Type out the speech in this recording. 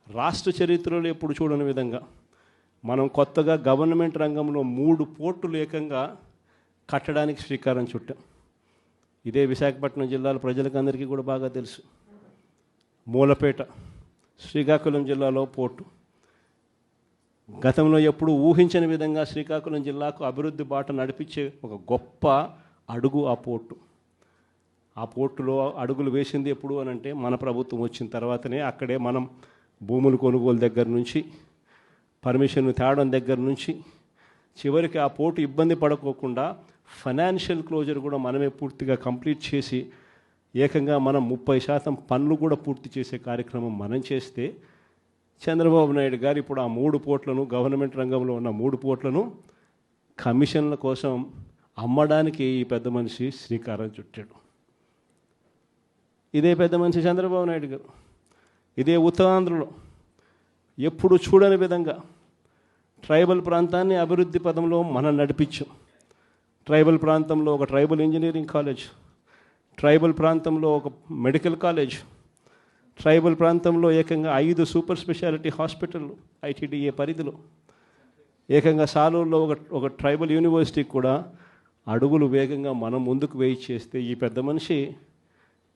రాష్ట్ర చరిత్రలో ఎప్పుడు చూడని విధంగా మనం కొత్తగా గవర్నమెంట్ రంగంలో 3 పోర్టులు ఏకంగా కట్టడానికి శ్రీకారం చుట్టాం. ఇదే విశాఖపట్నం జిల్లాల ప్రజలకు అందరికీ కూడా బాగా తెలుసు. మూలపేట శ్రీకాకుళం జిల్లాలో పోర్టు గతంలో ఎప్పుడు ఊహించని విధంగా శ్రీకాకుళం జిల్లాకు అభివృద్ధి బాట నడిపించే ఒక గొప్ప అడుగు ఆ పోర్టు. ఆ పోర్టులో అడుగులు వేసింది ఎప్పుడు అని అంటే మన ప్రభుత్వం వచ్చిన తర్వాతనే. అక్కడే మనం భూములు కొనుగోలు దగ్గర నుంచి, పర్మిషన్ తేవడం దగ్గర నుంచి, చివరికి ఆ పోర్టు ఇబ్బంది పడకోకుండా ఫైనాన్షియల్ క్లోజర్ కూడా మనమే పూర్తిగా కంప్లీట్ చేసి ఏకంగా మనం 30% పనులు కూడా పూర్తి చేసే కార్యక్రమం మనం చేస్తే, చంద్రబాబు నాయుడు గారు ఇప్పుడు ఆ 3 పోర్ట్లను, గవర్నమెంట్ రంగంలో ఉన్న 3 పోర్ట్లను కమిషన్ల కోసం అమ్మడానికి ఈ పెద్ద మనిషి శ్రీకారం చుట్టాడు. ఇదే పెద్ద మనిషి చంద్రబాబు నాయుడు గారు ఇదే ఉత్తరాంధ్రలో ఎప్పుడు చూడని విధంగా ట్రైబల్ ప్రాంతాన్ని అభివృద్ధి పదంలో మనం నడిపించాం. ట్రైబల్ ప్రాంతంలో ఒక ట్రైబల్ ఇంజనీరింగ్ కాలేజ్, ట్రైబల్ ప్రాంతంలో ఒక మెడికల్ కాలేజ్, ట్రైబల్ ప్రాంతంలో ఏకంగా 5 సూపర్ స్పెషాలిటీ హాస్పిటళ్ళు ఐటీడీఏ పరిధిలో, ఏకంగా సాలూరులో ఒక ట్రైబల్ యూనివర్సిటీకి కూడా అడుగులు వేగంగా మనం ముందుకు వేయి చేస్తే ఈ పెద్ద మనిషి